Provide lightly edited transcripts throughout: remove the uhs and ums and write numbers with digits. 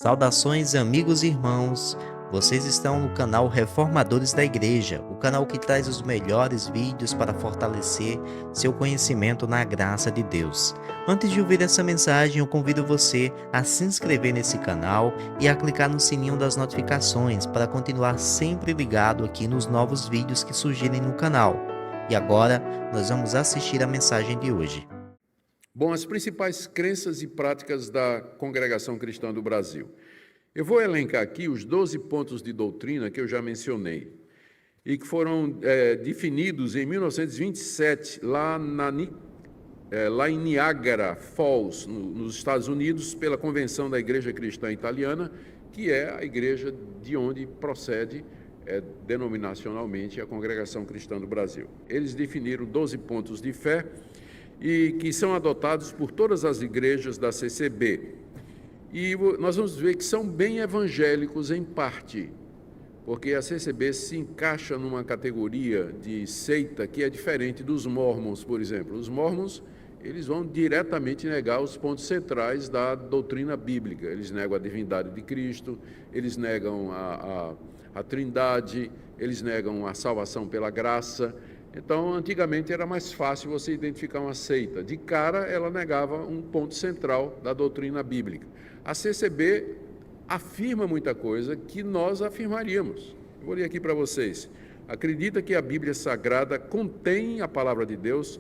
Saudações, amigos e irmãos. Vocês estão no canal Reformadores da Igreja, o canal que traz os melhores vídeos para fortalecer seu conhecimento na graça de Deus. Antes de ouvir essa mensagem, eu convido você a se inscrever nesse canal e a clicar no sininho das notificações para continuar sempre ligado aqui nos novos vídeos que surgirem no canal. E agora, nós vamos assistir a mensagem de hoje. Bom, as principais crenças e práticas da Congregação Cristã do Brasil. Eu vou elencar aqui os 12 pontos de doutrina que eu já mencionei e que foram definidos em 1927, lá em Niagara Falls, nos Estados Unidos, pela Convenção da Igreja Cristã Italiana, que é a igreja de onde procede denominacionalmente a Congregação Cristã do Brasil. Eles definiram 12 pontos de fé e que são adotados por todas as igrejas da CCB. E nós vamos ver que são bem evangélicos em parte, porque a CCB se encaixa numa categoria de seita que é diferente dos Mormons, por exemplo. Os Mormons, eles vão diretamente negar os pontos centrais da doutrina bíblica. Eles negam a divindade de Cristo, eles negam a Trindade, eles negam a salvação pela graça. Então, antigamente era mais fácil você identificar uma seita. De cara, ela negava um ponto central da doutrina bíblica. A CCB afirma muita coisa que nós afirmaríamos. Eu vou ler aqui para vocês. Acredita que a Bíblia Sagrada contém a palavra de Deus,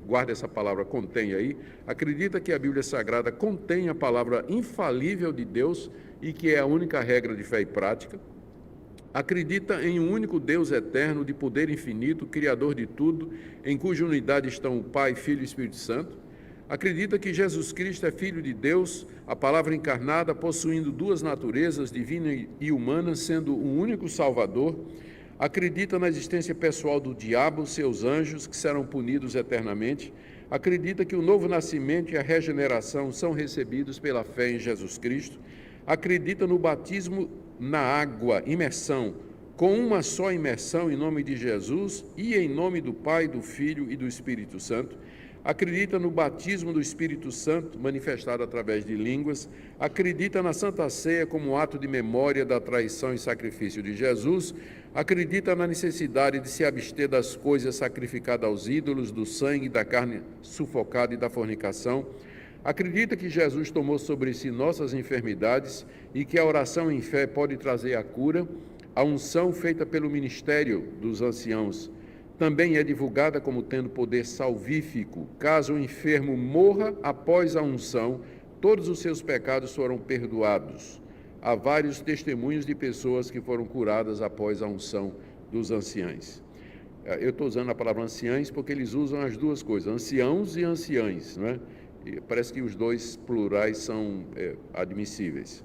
guarde essa palavra contém aí. Acredita que a Bíblia Sagrada contém a palavra infalível de Deus e que é a única regra de fé e prática. Acredita em um único Deus eterno, de poder infinito, Criador de tudo, em cuja unidade estão o Pai, Filho e Espírito Santo. Acredita que Jesus Cristo é Filho de Deus, a palavra encarnada, possuindo duas naturezas, divina e humana, sendo um único Salvador. Acredita na existência pessoal do diabo, seus anjos, que serão punidos eternamente. Acredita que o novo nascimento e a regeneração são recebidos pela fé em Jesus Cristo. Acredita no batismo na água, imersão, com uma só imersão em nome de Jesus e em nome do Pai, do Filho e do Espírito Santo. Acredita no batismo do Espírito Santo, manifestado através de línguas. Acredita na Santa Ceia como ato de memória da traição e sacrifício de Jesus. Acredita na necessidade de se abster das coisas sacrificadas aos ídolos, do sangue, da carne sufocada e da fornicação. Acredita que Jesus tomou sobre si nossas enfermidades e que a oração em fé pode trazer a cura. A unção feita pelo ministério dos anciãos também é divulgada como tendo poder salvífico. Caso o enfermo morra após a unção, todos os seus pecados foram perdoados. Há vários testemunhos de pessoas que foram curadas após a unção dos anciães. Eu estou usando a palavra anciães porque eles usam as duas coisas, anciãos e anciães, não é? E parece que os dois plurais são admissíveis.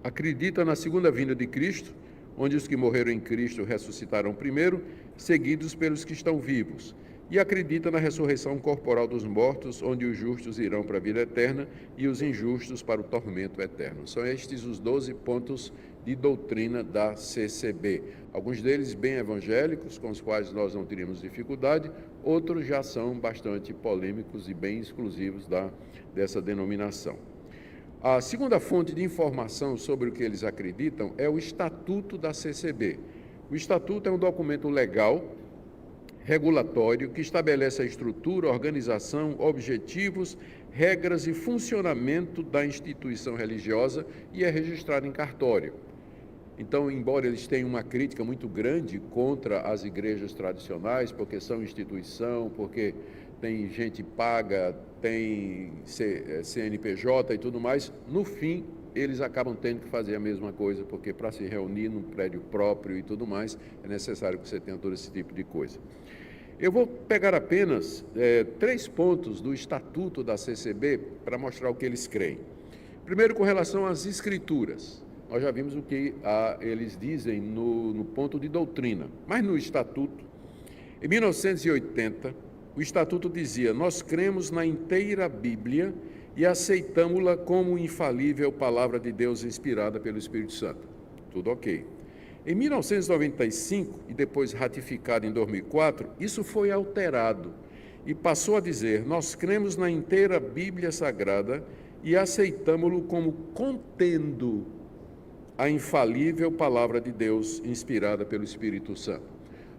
Acredita na segunda vinda de Cristo, onde os que morreram em Cristo ressuscitarão primeiro, seguidos pelos que estão vivos. E acredita na ressurreição corporal dos mortos, onde os justos irão para a vida eterna e os injustos para o tormento eterno. São estes os 12 pontos de doutrina da CCB. Alguns deles bem evangélicos, com os quais nós não teríamos dificuldade, outros já são bastante polêmicos e bem exclusivos dessa denominação. A segunda fonte de informação sobre o que eles acreditam é o Estatuto da CCB. O Estatuto é um documento legal, regulatório, que estabelece a estrutura, organização, objetivos, regras e funcionamento da instituição religiosa e é registrado em cartório. Então, embora eles tenham uma crítica muito grande contra as igrejas tradicionais, porque são instituição, porque tem gente paga, tem CNPJ e tudo mais, no fim, eles acabam tendo que fazer a mesma coisa, porque para se reunir num prédio próprio e tudo mais, é necessário que você tenha todo esse tipo de coisa. Eu vou pegar apenas 3 pontos do Estatuto da CCB para mostrar o que eles creem. Primeiro, com relação às Escrituras. Nós já vimos o que eles dizem no ponto de doutrina, mas no Estatuto, em 1980, o Estatuto dizia: nós cremos na inteira Bíblia e aceitamos-la como infalível palavra de Deus inspirada pelo Espírito Santo. Tudo ok. Em 1995, e depois ratificado em 2004, isso foi alterado e passou a dizer: nós cremos na inteira Bíblia Sagrada e aceitamo-lo como contendo a infalível palavra de Deus inspirada pelo Espírito Santo.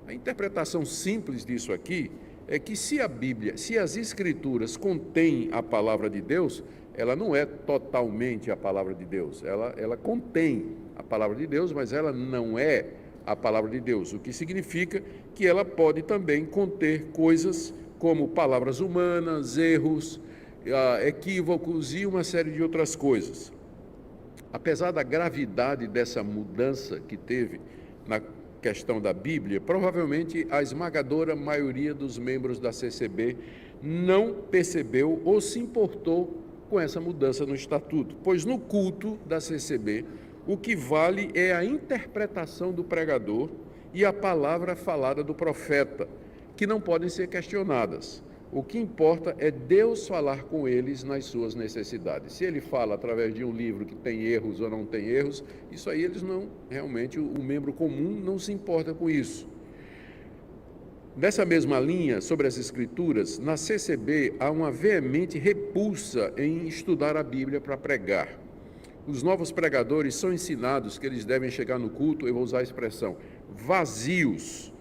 A interpretação simples disso aqui é que se a Bíblia, se as Escrituras contêm a palavra de Deus, ela não é totalmente a palavra de Deus. Ela contém a palavra de Deus, mas ela não é a palavra de Deus, o que significa que ela pode também conter coisas como palavras humanas, erros, equívocos e uma série de outras coisas. Apesar da gravidade dessa mudança que teve na questão da Bíblia, provavelmente a esmagadora maioria dos membros da CCB não percebeu ou se importou com essa mudança no estatuto, pois no culto da CCB o que vale é a interpretação do pregador e a palavra falada do profeta, que não podem ser questionadas. O que importa é Deus falar com eles nas suas necessidades. Se ele fala através de um livro que tem erros ou não tem erros, isso aí eles não, realmente o membro comum não se importa com isso. Dessa mesma linha, sobre as Escrituras, na CCB há uma veemente repulsa em estudar a Bíblia para pregar. Os novos pregadores são ensinados que eles devem chegar no culto, eu vou usar a expressão, vazios,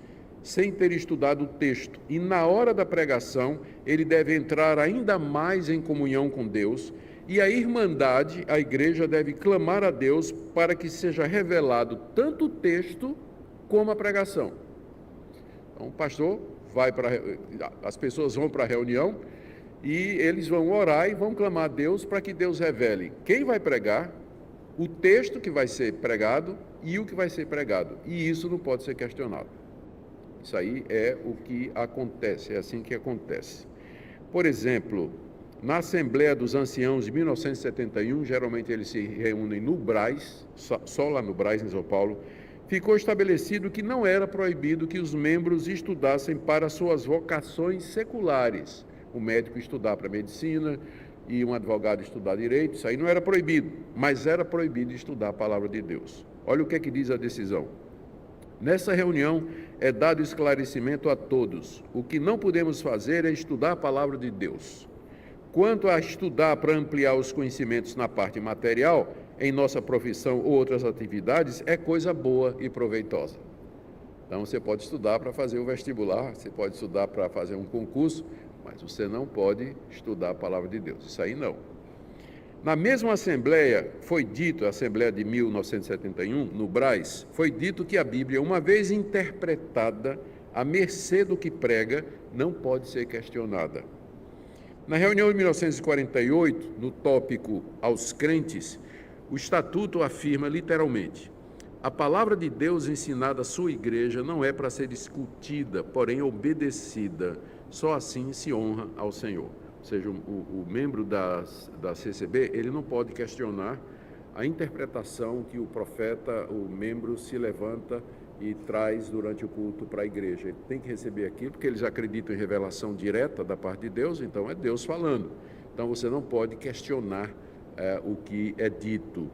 sem ter estudado o texto, e na hora da pregação ele deve entrar ainda mais em comunhão com Deus, e a irmandade, a igreja deve clamar a Deus para que seja revelado tanto o texto como a pregação. Então o pastor vai as pessoas vão para a reunião e eles vão orar e vão clamar a Deus para que Deus revele quem vai pregar, o texto que vai ser pregado e o que vai ser pregado, e isso não pode ser questionado. Isso aí é o que acontece, é assim que acontece. Por exemplo, na Assembleia dos Anciãos de 1971, geralmente eles se reúnem no Brás, só lá no Brás, em São Paulo, ficou estabelecido que não era proibido que os membros estudassem para suas vocações seculares. O médico estudar para medicina e um advogado estudar direito, isso aí não era proibido, mas era proibido estudar a palavra de Deus. Olha o que é que diz a decisão. Nessa reunião é dado esclarecimento a todos. O que não podemos fazer é estudar a palavra de Deus. Quanto a estudar para ampliar os conhecimentos na parte material, em nossa profissão ou outras atividades, é coisa boa e proveitosa. Então você pode estudar para fazer o vestibular, você pode estudar para fazer um concurso, mas você não pode estudar a palavra de Deus. Isso aí não. Na mesma Assembleia, foi dito, a Assembleia de 1971, no Brás, foi dito que a Bíblia, uma vez interpretada, à mercê do que prega, não pode ser questionada. Na reunião de 1948, no tópico aos crentes, o Estatuto afirma literalmente: a palavra de Deus ensinada à sua igreja não é para ser discutida, porém obedecida. Só assim se honra ao Senhor. Ou seja, o membro da CCB, ele não pode questionar a interpretação que o profeta, o membro, se levanta e traz durante o culto para a igreja. Ele tem que receber aquilo, porque eles acreditam em revelação direta da parte de Deus, então é Deus falando. Então você não pode questionar o que é dito.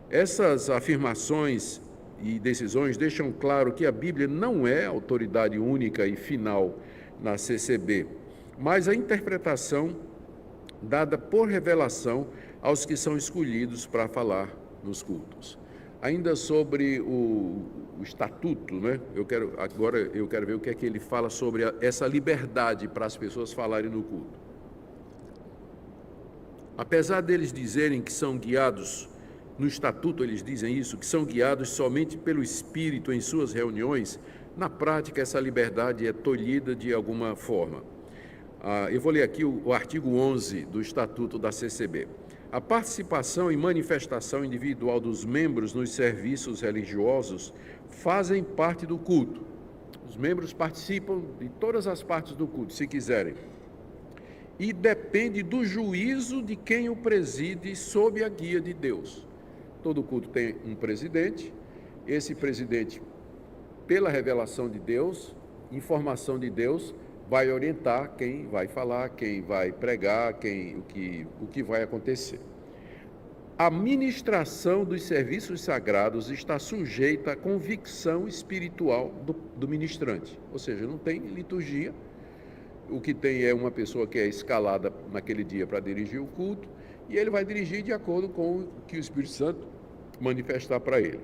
Essas afirmações e decisões deixam claro que a Bíblia não é autoridade única e final na CCB, mas a interpretação dada por revelação aos que são escolhidos para falar nos cultos. Ainda sobre o estatuto, né? Eu quero ver o que é que ele fala sobre essa liberdade para as pessoas falarem no culto. Apesar deles dizerem que são guiados, no estatuto eles dizem isso, que são guiados somente pelo Espírito em suas reuniões, na prática essa liberdade é tolhida de alguma forma. Eu vou ler aqui o artigo 11 do Estatuto da CCB. A participação e manifestação individual dos membros nos serviços religiosos fazem parte do culto. Os membros participam de todas as partes do culto, se quiserem. E depende do juízo de quem o preside sob a guia de Deus. Todo culto tem um presidente. Esse presidente, pela revelação de Deus, informação de Deus, vai orientar quem vai falar, quem vai pregar, o que vai acontecer. A ministração dos serviços sagrados está sujeita à convicção espiritual do ministrante, ou seja, não tem liturgia, o que tem é uma pessoa que é escalada naquele dia para dirigir o culto, e ele vai dirigir de acordo com o que o Espírito Santo manifestar para ele.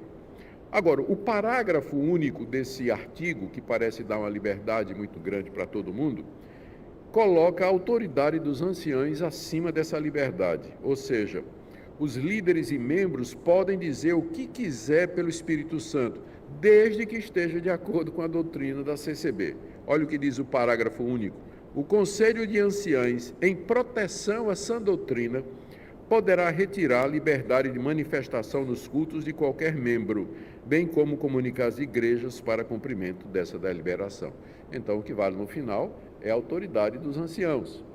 Agora, o parágrafo único desse artigo, que parece dar uma liberdade muito grande para todo mundo, coloca a autoridade dos anciãos acima dessa liberdade, ou seja, os líderes e membros podem dizer o que quiser pelo Espírito Santo, desde que esteja de acordo com a doutrina da CCB. Olha o que diz o parágrafo único. O Conselho de Anciãos, em proteção à sã doutrina, poderá retirar a liberdade de manifestação nos cultos de qualquer membro, bem como comunicar às igrejas para cumprimento dessa deliberação. Então, o que vale no final é a autoridade dos anciãos.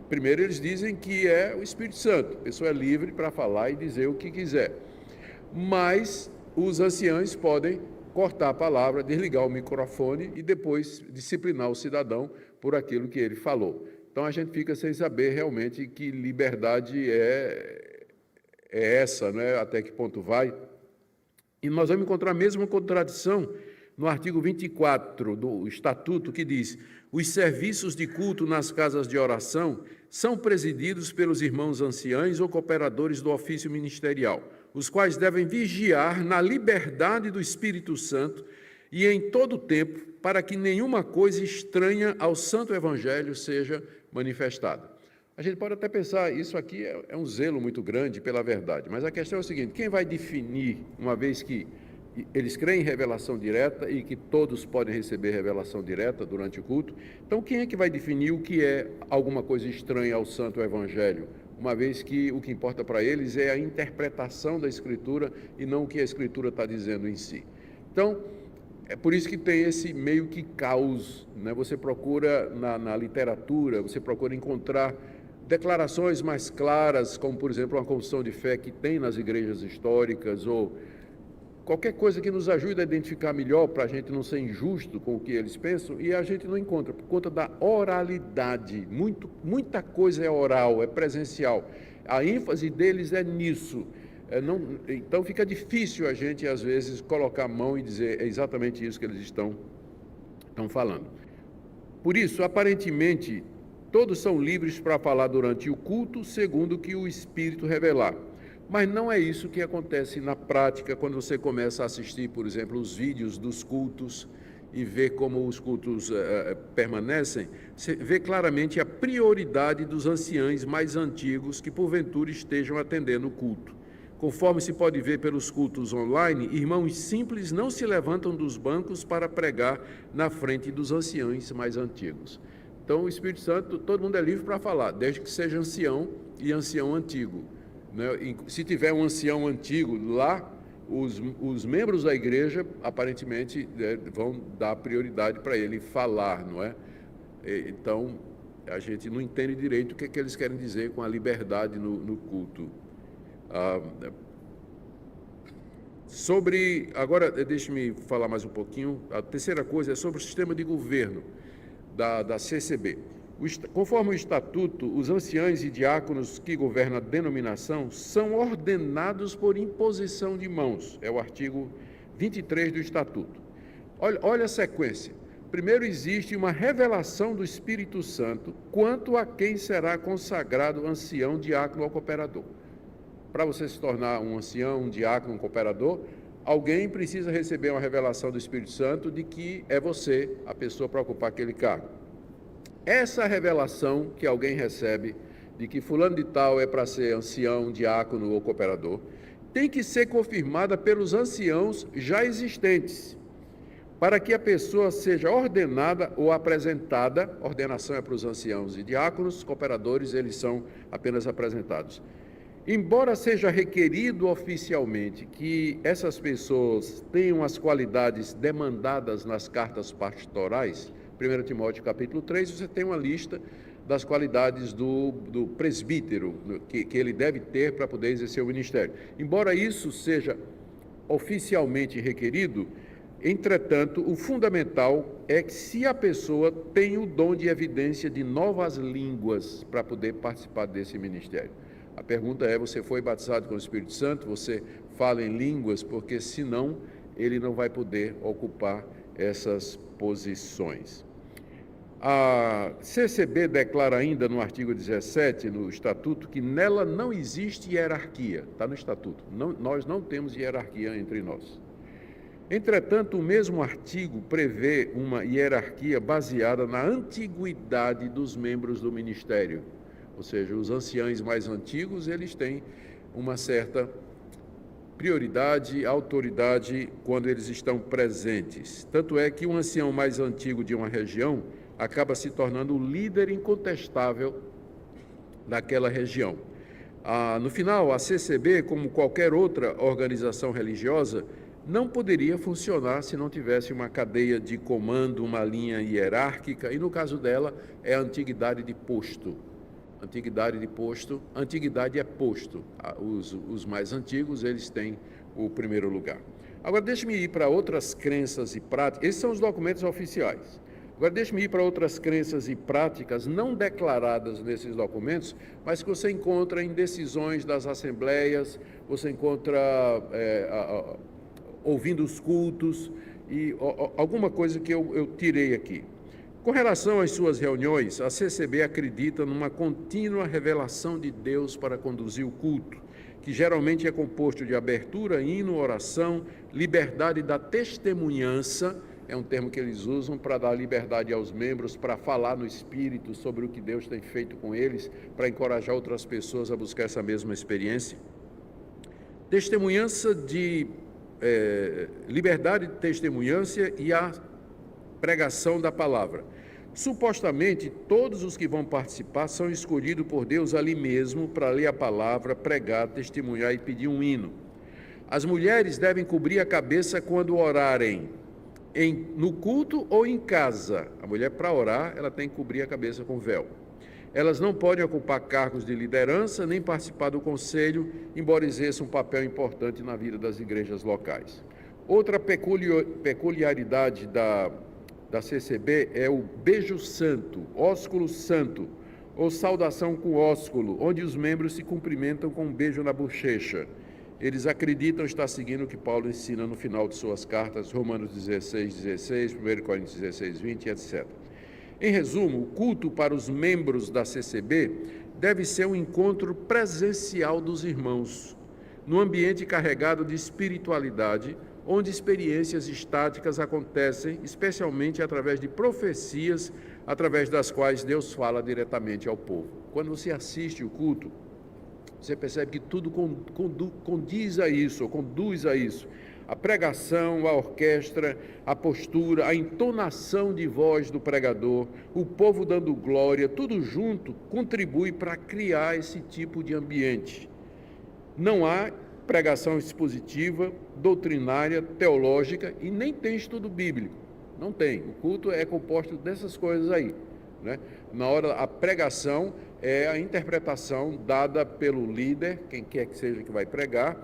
Primeiro, eles dizem que é o Espírito Santo, a pessoa é livre para falar e dizer o que quiser. Mas os anciãos podem cortar a palavra, desligar o microfone e depois disciplinar o cidadão por aquilo que ele falou. Então a gente fica sem saber realmente que liberdade é essa, né? Até que ponto vai. E nós vamos encontrar a mesma contradição no artigo 24 do Estatuto, que diz: os serviços de culto nas casas de oração são presididos pelos irmãos anciãos ou cooperadores do ofício ministerial, os quais devem vigiar na liberdade do Espírito Santo e em todo o tempo, para que nenhuma coisa estranha ao Santo Evangelho seja manifestada. A gente pode até pensar, isso aqui é um zelo muito grande pela verdade, mas a questão é o seguinte: quem vai definir, uma vez que eles creem em revelação direta e que todos podem receber revelação direta durante o culto, então quem é que vai definir o que é alguma coisa estranha ao Santo Evangelho? Uma vez que o que importa para eles é a interpretação da Escritura e não o que a Escritura está dizendo em si. Então, é por isso que tem esse meio que caos, né? Você procura na literatura, você procura encontrar declarações mais claras, como, por exemplo, uma confissão de fé que tem nas igrejas históricas, ou qualquer coisa que nos ajude a identificar melhor, para a gente não ser injusto com o que eles pensam, e a gente não encontra, por conta da oralidade. Muita coisa é oral, é presencial. A ênfase deles é nisso. Então fica difícil a gente, às vezes, colocar a mão e dizer exatamente isso que eles estão falando. Por isso, aparentemente, todos são livres para falar durante o culto, segundo o que o Espírito revelar. Mas não é isso que acontece na prática quando você começa a assistir, por exemplo, os vídeos dos cultos e ver como os cultos permanecem. Você vê claramente a prioridade dos anciãos mais antigos que, porventura, estejam atendendo o culto. Conforme se pode ver pelos cultos online, irmãos simples não se levantam dos bancos para pregar na frente dos anciãos mais antigos. Então, o Espírito Santo, todo mundo é livre para falar, desde que seja ancião e ancião antigo, né? Se tiver um ancião antigo lá, os membros da igreja, aparentemente, vão dar prioridade para ele falar, não é? Então, a gente não entende direito o que é que eles querem dizer com a liberdade no culto. Agora, deixe-me falar mais um pouquinho. A terceira coisa é sobre o sistema de governo da CCB. Conforme o Estatuto, os anciãos e diáconos que governam a denominação são ordenados por imposição de mãos. É o artigo 23 do Estatuto. Olha a sequência. Primeiro, existe uma revelação do Espírito Santo quanto a quem será consagrado ancião, diácono ou cooperador. Para você se tornar um ancião, um diácono, um cooperador, alguém precisa receber uma revelação do Espírito Santo de que é você a pessoa para ocupar aquele cargo. Essa revelação que alguém recebe de que fulano de tal é para ser ancião, diácono ou cooperador, tem que ser confirmada pelos anciãos já existentes, para que a pessoa seja ordenada ou apresentada. Ordenação é para os anciãos e diáconos, cooperadores, eles são apenas apresentados. Embora seja requerido oficialmente que essas pessoas tenham as qualidades demandadas nas cartas pastorais, 1 Timóteo capítulo 3, você tem uma lista das qualidades do presbítero que ele deve ter para poder exercer o ministério. Embora isso seja oficialmente requerido, entretanto, o fundamental é que se a pessoa tem o dom de evidência de novas línguas para poder participar desse ministério. A pergunta é: você foi batizado com o Espírito Santo? Você fala em línguas? Porque senão ele não vai poder ocupar essas posições. A CCB declara ainda no artigo 17, no Estatuto, que nela não existe hierarquia. Está no Estatuto. Nós não temos hierarquia entre nós. Entretanto, o mesmo artigo prevê uma hierarquia baseada na antiguidade dos membros do ministério. Ou seja, os anciães mais antigos, eles têm uma certa prioridade, autoridade quando eles estão presentes. Tanto é que um ancião mais antigo de uma região acaba se tornando o líder incontestável daquela região. No final, a CCB, como qualquer outra organização religiosa, não poderia funcionar se não tivesse uma cadeia de comando, uma linha hierárquica, e no caso dela é a antiguidade de posto. Antiguidade é posto. Os mais antigos, eles têm o primeiro lugar. Agora, deixe-me ir para outras crenças e práticas. Esses são os documentos oficiais. Agora, deixe-me ir para outras crenças e práticas não declaradas nesses documentos, mas que você encontra em decisões das assembleias, você encontra ouvindo os cultos, e alguma coisa que eu tirei aqui. Com relação às suas reuniões, a CCB acredita numa contínua revelação de Deus para conduzir o culto, que geralmente é composto de abertura, hino, oração, liberdade da testemunhança, é um termo que eles usam para dar liberdade aos membros, para falar no Espírito sobre o que Deus tem feito com eles, para encorajar outras pessoas a buscar essa mesma experiência. Testemunhança de liberdade de testemunhança e a pregação da palavra. Supostamente, todos os que vão participar são escolhidos por Deus ali mesmo para ler a palavra, pregar, testemunhar e pedir um hino. As mulheres devem cobrir a cabeça quando orarem, no culto ou em casa. A mulher, para orar, ela tem que cobrir a cabeça com véu. Elas não podem ocupar cargos de liderança, nem participar do conselho, embora exerçam um papel importante na vida das igrejas locais. Outra peculiaridade da CCB é o beijo santo, ósculo santo, ou saudação com ósculo, onde os membros se cumprimentam com um beijo na bochecha. Eles acreditam estar seguindo o que Paulo ensina no final de suas cartas, Romanos 16:16, 1 Coríntios 16:20, etc. Em resumo, o culto para os membros da CCB deve ser um encontro presencial dos irmãos, num ambiente carregado de espiritualidade, onde experiências estáticas acontecem, especialmente através de profecias, através das quais Deus fala diretamente ao povo. Quando você assiste o culto, você percebe que tudo condiz a isso, ou conduz a isso. A pregação, a orquestra, a postura, a entonação de voz do pregador, o povo dando glória, tudo junto contribui para criar esse tipo de ambiente. Não há pregação expositiva, doutrinária, teológica e nem tem estudo bíblico. Não tem. O culto é composto dessas coisas aí, né? Na hora, a pregação é a interpretação dada pelo líder, quem quer que seja que vai pregar,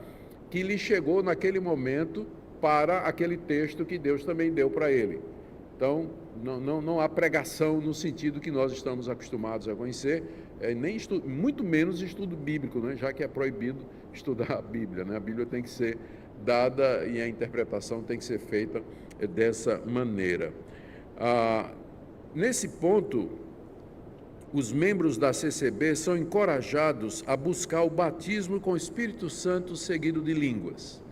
que lhe chegou naquele momento para aquele texto que Deus também deu para ele. Então, não há pregação no sentido que nós estamos acostumados a conhecer, nem muito menos estudo bíblico, né? Já que é proibido estudar a Bíblia, né? A Bíblia tem que ser dada e a interpretação tem que ser feita dessa maneira. Nesse ponto, os membros da CCB são encorajados a buscar o batismo com o Espírito Santo seguido de línguas.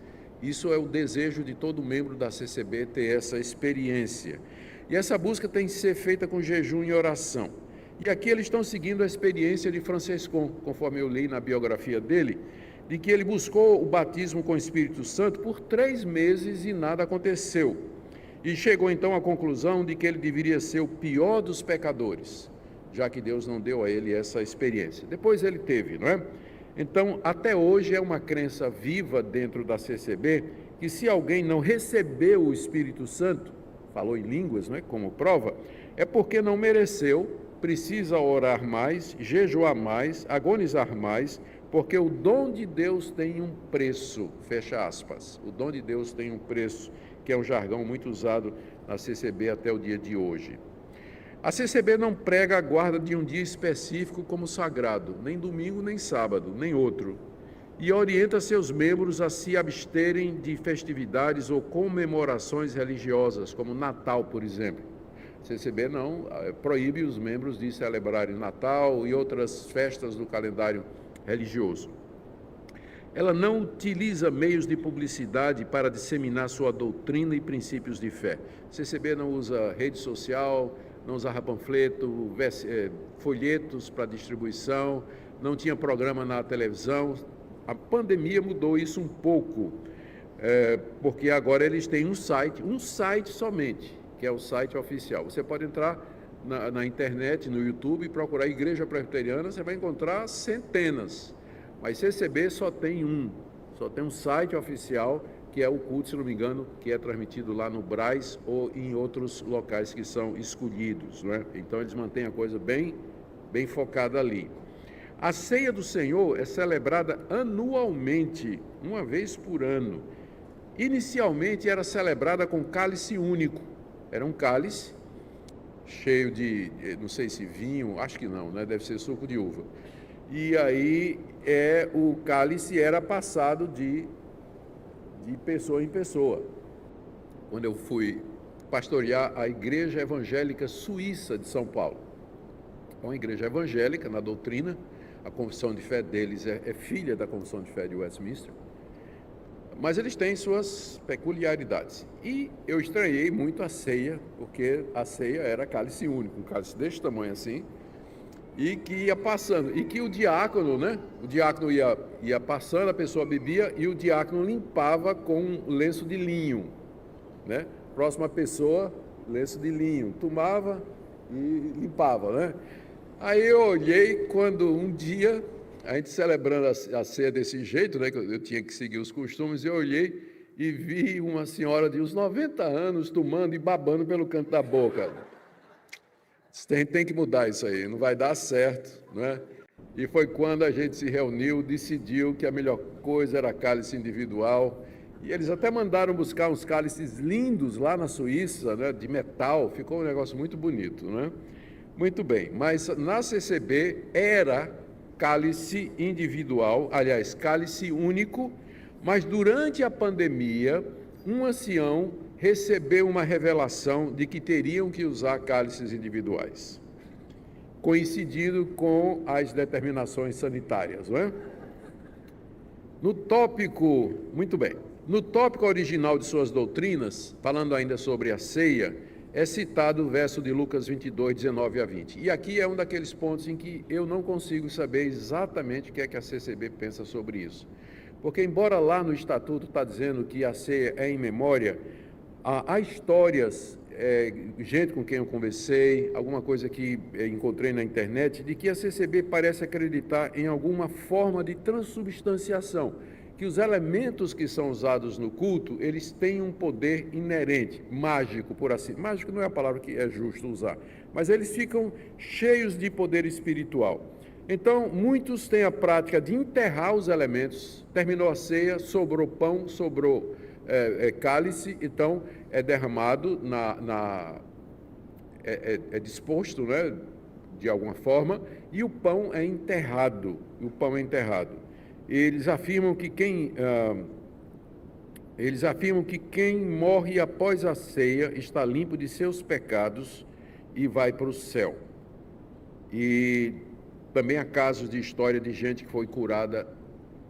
Isso é o desejo de todo membro da CCB, ter essa experiência. E essa busca tem que ser feita com jejum e oração. E aqui eles estão seguindo a experiência de Franciscon, conforme eu li na biografia dele, de que ele buscou o batismo com o Espírito Santo por 3 meses e nada aconteceu. E chegou então à conclusão de que ele deveria ser o pior dos pecadores, já que Deus não deu a ele essa experiência. Depois ele teve, não é? Então, até hoje é uma crença viva dentro da CCB, que se alguém não recebeu o Espírito Santo, falou em línguas, não é? Como prova, é porque não mereceu, precisa orar mais, jejuar mais, agonizar mais, porque o dom de Deus tem um preço, fecha aspas. O dom de Deus tem um preço, que é um jargão muito usado na CCB até o dia de hoje. A CCB não prega a guarda de um dia específico como sagrado, nem domingo, nem sábado, nem outro, e orienta seus membros a se absterem de festividades ou comemorações religiosas, como Natal, por exemplo. CCB não proíbe os membros de celebrarem Natal e outras festas do calendário religioso. Ela não utiliza meios de publicidade para disseminar sua doutrina e princípios de fé. CCB não usa rede social, não usava panfleto, folhetos para distribuição, não tinha programa na televisão. A pandemia mudou isso um pouco, porque agora eles têm um site somente, que é o site oficial. Você pode entrar na internet, no YouTube, e procurar Igreja Presbiteriana, você vai encontrar centenas. Mas CCB só tem um site oficial, que é o culto, se não me engano, que é transmitido lá no Brás ou em outros locais que são escolhidos, né? Então eles mantêm a coisa bem focada ali. A ceia do Senhor é celebrada anualmente, uma vez por ano. Inicialmente era celebrada com cálice único. Era um cálice cheio de, não sei se vinho, acho que não, né? Deve ser suco de uva. E aí o cálice era passado de pessoa em pessoa. Quando eu fui pastorear a Igreja Evangélica Suíça de São Paulo, é uma igreja evangélica na doutrina, a confissão de fé deles é filha da confissão de fé de Westminster, mas eles têm suas peculiaridades. E eu estranhei muito a ceia, porque a ceia era cálice único, um cálice desse tamanho assim, e que ia passando, e que o diácono, né? O diácono ia passando, a pessoa bebia e o diácono limpava com um lenço de linho, né? Próxima pessoa, lenço de linho, tomava e limpava, né? Aí eu olhei quando um dia, a gente celebrando a ceia desse jeito, né? Que eu tinha que seguir os costumes, eu olhei e vi uma senhora de uns 90 anos tomando e babando pelo canto da boca. Tem que mudar isso aí, não vai dar certo, né? E foi quando a gente se reuniu, decidiu que a melhor coisa era cálice individual, e eles até mandaram buscar uns cálices lindos lá na Suíça, né, de metal, ficou um negócio muito bonito, né? Muito bem, mas na CCB era cálice individual, aliás, cálice único, mas durante a pandemia, um ancião recebeu uma revelação de que teriam que usar cálices individuais, coincidindo com as determinações sanitárias, não é? Muito bem, no tópico original de suas doutrinas, falando ainda sobre a ceia, é citado o verso de Lucas 22, 19 a 20. E aqui é um daqueles pontos em que eu não consigo saber exatamente o que é que a CCB pensa sobre isso. Porque embora lá no estatuto está dizendo que a ceia é em memória, há histórias, gente com quem eu conversei, alguma coisa que encontrei na internet, de que a CCB parece acreditar em alguma forma de transubstanciação, que os elementos que são usados no culto, eles têm um poder inerente, mágico, por assim. Mágico não é a palavra que é justo usar, mas eles ficam cheios de poder espiritual. Então, muitos têm a prática de enterrar os elementos, terminou a ceia, sobrou pão, sobrou cálice, então é derramado, é disposto, né, de alguma forma, e o pão é enterrado. Eles afirmam que quem morre após a ceia está limpo de seus pecados e vai para o céu. E também há casos de história de gente que foi curada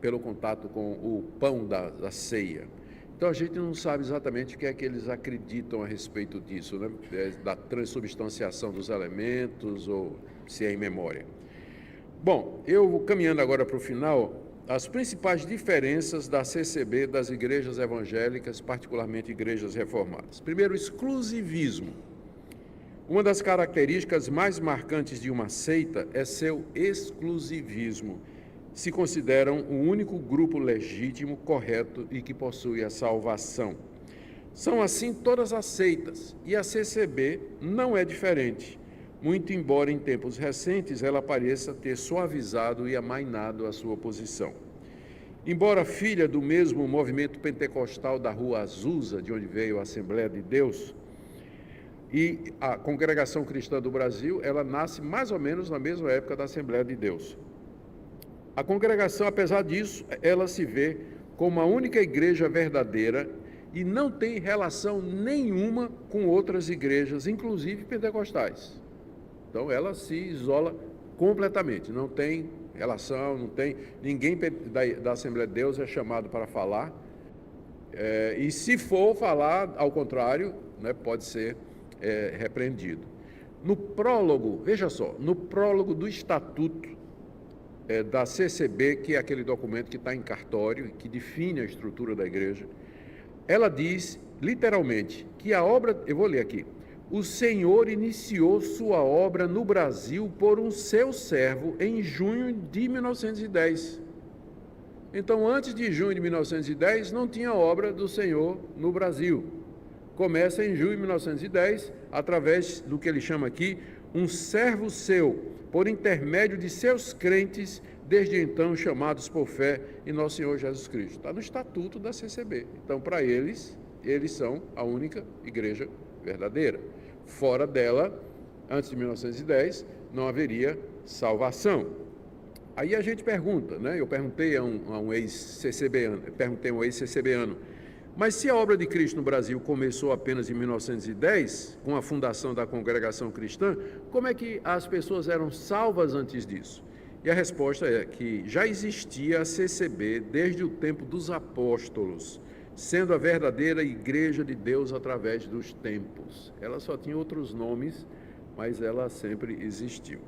pelo contato com o pão da ceia. Então a gente não sabe exatamente o que é que eles acreditam a respeito disso, né? Da transubstanciação dos elementos ou se é em memória. Bom, eu caminhando agora para o final, as principais diferenças da CCB das igrejas evangélicas, particularmente igrejas reformadas. Primeiro, exclusivismo. Uma das características mais marcantes de uma seita é seu exclusivismo. Se consideram o único grupo legítimo, correto e que possui a salvação. São assim todas as seitas, e a CCB não é diferente, muito embora em tempos recentes ela pareça ter suavizado e amainado a sua posição. Embora filha do mesmo movimento pentecostal da Rua Azusa, de onde veio a Assembleia de Deus, e a Congregação Cristã do Brasil, ela nasce mais ou menos na mesma época da Assembleia de Deus. A congregação, apesar disso, ela se vê como a única igreja verdadeira e não tem relação nenhuma com outras igrejas, inclusive pentecostais. Então ela se isola completamente, não tem relação, não tem ninguém da Assembleia de Deus é chamado para falar, e se for falar ao contrário, né, pode ser repreendido. No prólogo, veja só, no prólogo do estatuto da CCB, que é aquele documento que está em cartório, que define a estrutura da igreja, ela diz, literalmente, que a obra, eu vou ler aqui, o Senhor iniciou sua obra no Brasil por um seu servo em junho de 1910. Então, antes de junho de 1910, não tinha obra do Senhor no Brasil. Começa em junho de 1910, através do que ele chama aqui, um servo seu, por intermédio de seus crentes, desde então chamados por fé em nosso Senhor Jesus Cristo. Está no estatuto da CCB. Então, para eles são a única igreja verdadeira. Fora dela, antes de 1910, não haveria salvação. Aí a gente pergunta, né? Eu perguntei a um ex-CCBano, mas se a obra de Cristo no Brasil começou apenas em 1910, com a fundação da congregação cristã, como é que as pessoas eram salvas antes disso? E a resposta é que já existia a CCB desde o tempo dos apóstolos, sendo a verdadeira igreja de Deus através dos tempos. Ela só tinha outros nomes, mas ela sempre existiu.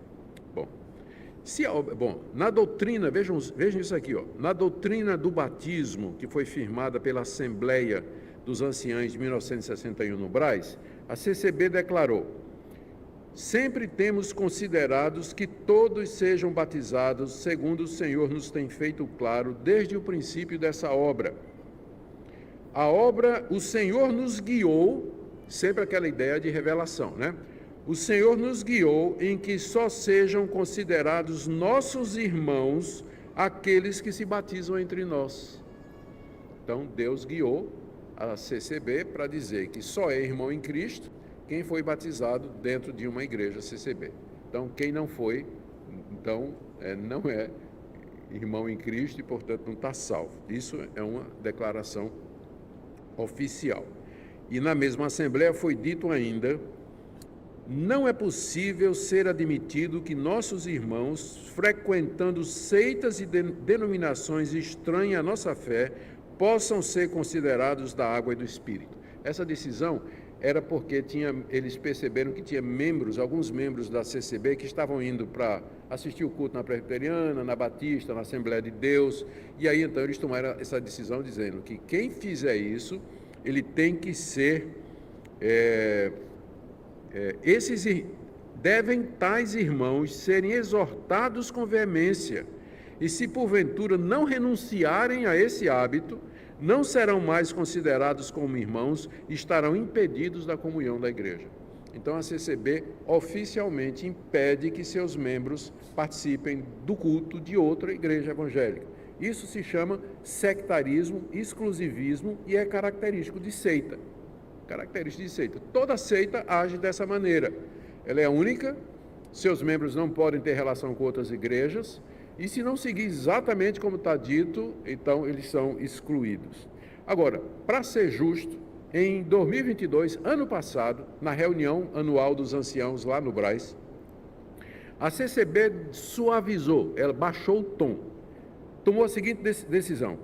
Na doutrina, vejam isso aqui, na doutrina do batismo, que foi firmada pela Assembleia dos Anciães de 1961 no Brás, a CCB declarou: sempre temos considerados que todos sejam batizados, segundo o Senhor nos tem feito claro desde o princípio dessa obra. A obra, o Senhor nos guiou, sempre aquela ideia de revelação, né? O Senhor nos guiou em que só sejam considerados nossos irmãos aqueles que se batizam entre nós. Então, Deus guiou a CCB para dizer que só é irmão em Cristo quem foi batizado dentro de uma igreja CCB. Então, quem não foi, não é irmão em Cristo e, portanto, não está salvo. Isso é uma declaração oficial. E na mesma Assembleia foi dito ainda: não é possível ser admitido que nossos irmãos, frequentando seitas e denominações estranhas à nossa fé, possam ser considerados da água e do Espírito. Essa decisão era porque eles perceberam que tinha alguns membros da CCB que estavam indo para assistir o culto na Presbiteriana, na Batista, na Assembleia de Deus, e aí então eles tomaram essa decisão dizendo que quem fizer isso, ele tem que ser... devem tais irmãos serem exortados com veemência, e se porventura não renunciarem a esse hábito, não serão mais considerados como irmãos e estarão impedidos da comunhão da igreja. Então a CCB oficialmente impede que seus membros participem do culto de outra igreja evangélica. Isso se chama sectarismo, exclusivismo e é característico de seita. Toda seita age dessa maneira. Ela é única, seus membros não podem ter relação com outras igrejas, e se não seguir exatamente como está dito, então eles são excluídos. Agora, para ser justo, em 2022, ano passado, na reunião anual dos anciãos lá no Brás, a CCB suavizou, ela baixou o tom, tomou a seguinte decisão: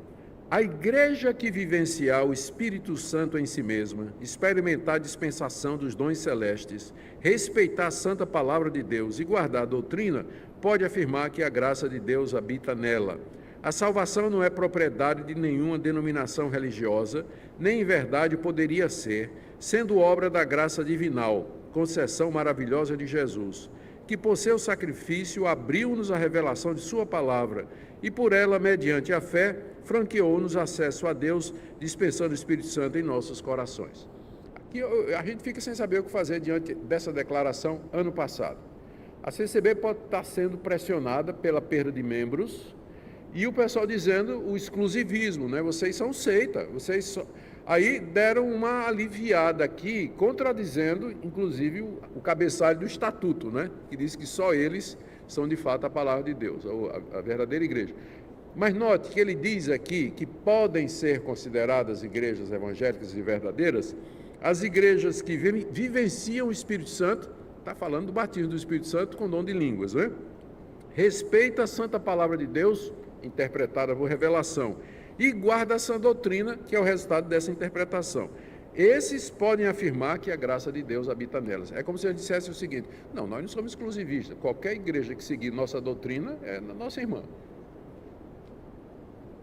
a igreja que vivenciar o Espírito Santo em si mesma, experimentar a dispensação dos dons celestes, respeitar a santa palavra de Deus e guardar a doutrina, pode afirmar que a graça de Deus habita nela. A salvação não é propriedade de nenhuma denominação religiosa, nem em verdade poderia ser, sendo obra da graça divinal, concessão maravilhosa de Jesus, que por seu sacrifício abriu-nos a revelação de sua palavra e por ela, mediante a fé, franqueou-nos acesso a Deus, dispensando o Espírito Santo em nossos corações. Aqui a gente fica sem saber o que fazer diante dessa declaração ano passado. A CCB pode estar sendo pressionada pela perda de membros e o pessoal dizendo o exclusivismo, né? Vocês são seita, Aí deram uma aliviada aqui, contradizendo, inclusive, o cabeçalho do estatuto, né? Que diz que só eles são, de fato, a palavra de Deus, a verdadeira igreja. Mas note que ele diz aqui que podem ser consideradas igrejas evangélicas e verdadeiras as igrejas que vivenciam o Espírito Santo, está falando do batismo do Espírito Santo com dom de línguas, né? Respeita a santa palavra de Deus, interpretada por revelação, e guarda a sã doutrina, que é o resultado dessa interpretação. Esses podem afirmar que a graça de Deus habita nelas. É como se eu dissesse o seguinte: não, nós não somos exclusivistas. Qualquer igreja que seguir nossa doutrina é nossa irmã.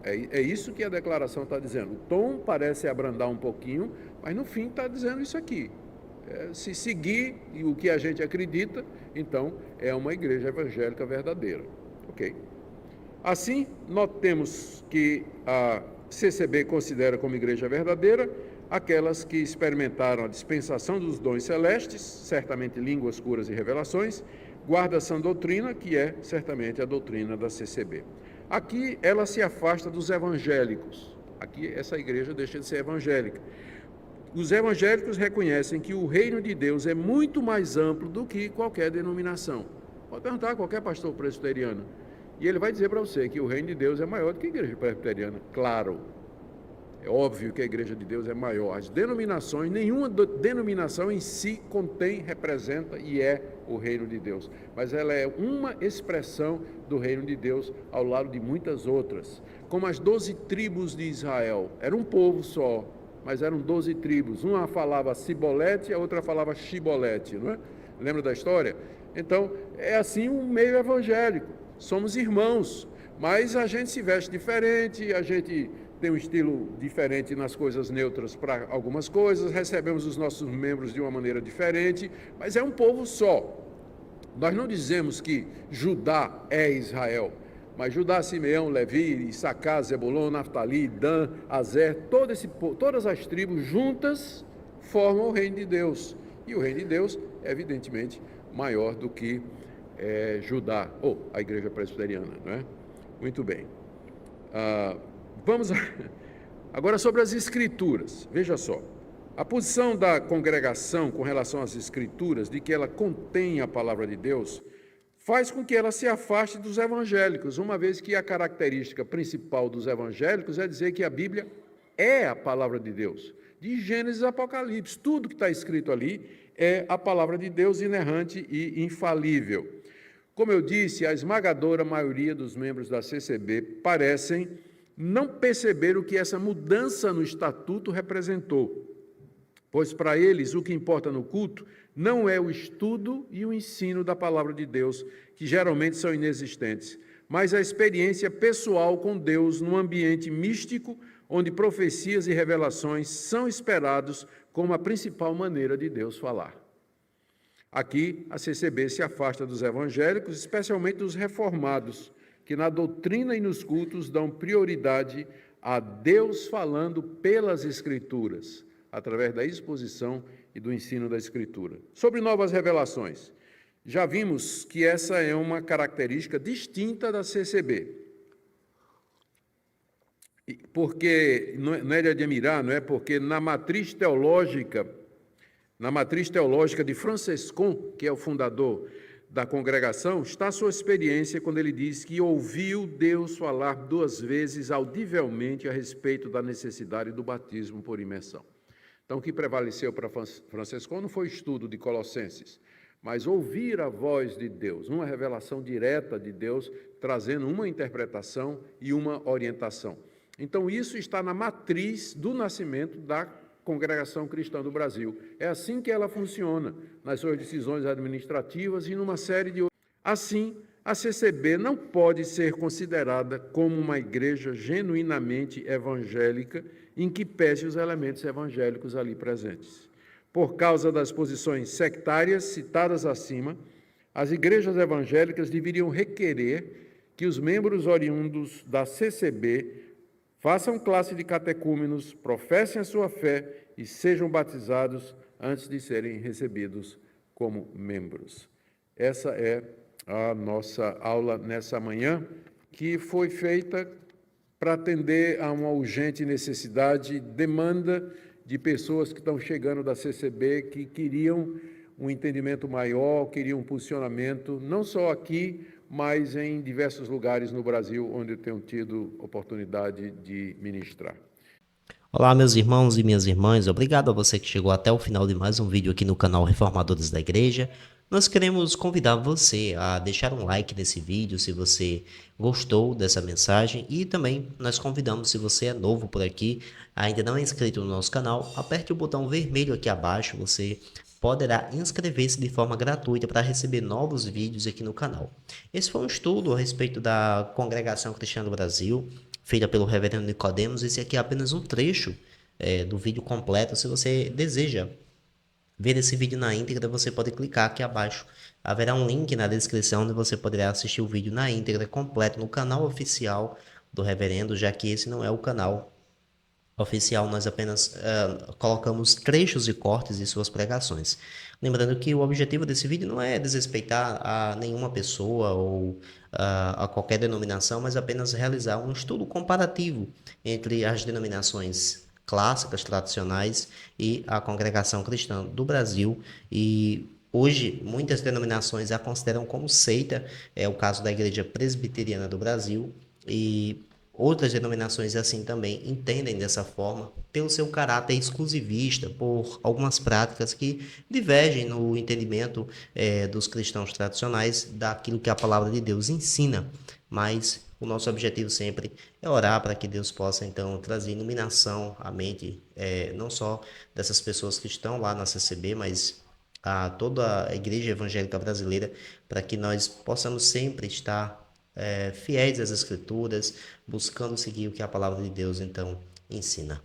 É isso que a declaração está dizendo. O tom parece abrandar um pouquinho, mas no fim está dizendo isso aqui. Se seguir o que a gente acredita, então é uma igreja evangélica verdadeira. Ok. Assim, notemos que a CCB considera como igreja verdadeira aquelas que experimentaram a dispensação dos dons celestes, certamente línguas, curas e revelações, guarda a sã doutrina, que é certamente a doutrina da CCB. Aqui ela se afasta dos evangélicos. Aqui essa igreja deixa de ser evangélica. Os evangélicos reconhecem que o reino de Deus é muito mais amplo do que qualquer denominação. Pode perguntar a qualquer pastor presbiteriano, e ele vai dizer para você que o reino de Deus é maior do que a igreja presbiteriana. Claro, é óbvio que a igreja de Deus é maior. As denominações, nenhuma denominação em si contém, representa e é o reino de Deus. Mas ela é uma expressão do reino de Deus ao lado de muitas outras. Como as 12 tribos de Israel. Era um povo só, mas eram 12 tribos. Uma falava Sibolete, a outra falava Shibolete, não é? Lembra da história? Então, é assim um meio evangélico. Somos irmãos, mas a gente se veste diferente, a gente tem um estilo diferente nas coisas neutras para algumas coisas, recebemos os nossos membros de uma maneira diferente, mas é um povo só. Nós não dizemos que Judá é Israel, mas Judá, Simeão, Levi, Issacar, Zebulon, Naftali, Dan, Azer, todas as tribos juntas formam o reino de Deus. E o reino de Deus é evidentemente maior do que Judá, ou a igreja presbiteriana, não é? Muito bem. Vamos agora sobre as escrituras. Veja só, a posição da congregação com relação às escrituras, de que ela contém a palavra de Deus, faz com que ela se afaste dos evangélicos, uma vez que a característica principal dos evangélicos é dizer que a Bíblia é a palavra de Deus. De Gênesis a Apocalipse, tudo que está escrito ali é a palavra de Deus inerrante e infalível. Como eu disse, a esmagadora maioria dos membros da CCB parecem não perceber o que essa mudança no estatuto representou, pois para eles o que importa no culto não é o estudo e o ensino da palavra de Deus, que geralmente são inexistentes, mas a experiência pessoal com Deus num ambiente místico, onde profecias e revelações são esperados como a principal maneira de Deus falar. Aqui, a CCB se afasta dos evangélicos, especialmente dos reformados, que na doutrina e nos cultos dão prioridade a Deus falando pelas Escrituras, através da exposição e do ensino da Escritura. Sobre novas revelações, já vimos que essa é uma característica distinta da CCB. Porque, não é de admirar, não é? Porque na matriz teológica de Francescon, que é o fundador da congregação, está a sua experiência quando ele diz que ouviu Deus falar 2 vezes audivelmente a respeito da necessidade do batismo por imersão. Então, o que prevaleceu para Francescon não foi o estudo de Colossenses, mas ouvir a voz de Deus, uma revelação direta de Deus, trazendo uma interpretação e uma orientação. Então, isso está na matriz do nascimento da Congregação Cristã do Brasil. É assim que ela funciona, nas suas decisões administrativas e numa série de outras. Assim, a CCB não pode ser considerada como uma igreja genuinamente evangélica, em que pese os elementos evangélicos ali presentes. Por causa das posições sectárias citadas acima, as igrejas evangélicas deveriam requerer que os membros oriundos da CCB façam classe de catecúmenos, professem a sua fé e sejam batizados antes de serem recebidos como membros. Essa é a nossa aula nessa manhã, que foi feita para atender a uma urgente necessidade, demanda de pessoas que estão chegando da CCB, que queriam um entendimento maior, queriam um posicionamento, não só aqui, mas em diversos lugares no Brasil onde eu tenho tido oportunidade de ministrar. Olá, meus irmãos e minhas irmãs, obrigado a você que chegou até o final de mais um vídeo aqui no canal Reformadores da Igreja. Nós queremos convidar você a deixar um like nesse vídeo se você gostou dessa mensagem e também nós convidamos, se você é novo por aqui, ainda não é inscrito no nosso canal, aperte o botão vermelho aqui abaixo, você poderá inscrever-se de forma gratuita para receber novos vídeos aqui no canal. Esse foi um estudo a respeito da Congregação Cristã do Brasil, feita pelo Reverendo Nicodemos. Esse aqui é apenas um trecho do vídeo completo. Se você deseja ver esse vídeo na íntegra, você pode clicar aqui abaixo. Haverá um link na descrição onde você poderá assistir o vídeo na íntegra, completo, no canal oficial do Reverendo, já que esse não é o canal oficial, nós apenas colocamos trechos e cortes de suas pregações. Lembrando que o objetivo desse vídeo não é desrespeitar a nenhuma pessoa ou a qualquer denominação, mas apenas realizar um estudo comparativo entre as denominações clássicas, tradicionais e a Congregação Cristã do Brasil. E hoje, muitas denominações a consideram como seita, é o caso da Igreja Presbiteriana do Brasil, e outras denominações assim também entendem dessa forma, pelo seu caráter exclusivista, por algumas práticas que divergem no entendimento dos cristãos tradicionais daquilo que a palavra de Deus ensina. Mas o nosso objetivo sempre é orar para que Deus possa então trazer iluminação à mente, não só dessas pessoas que estão lá na CCB, mas a toda a igreja evangélica brasileira, para que nós possamos sempre estar fiéis às Escrituras, buscando seguir o que a palavra de Deus então ensina.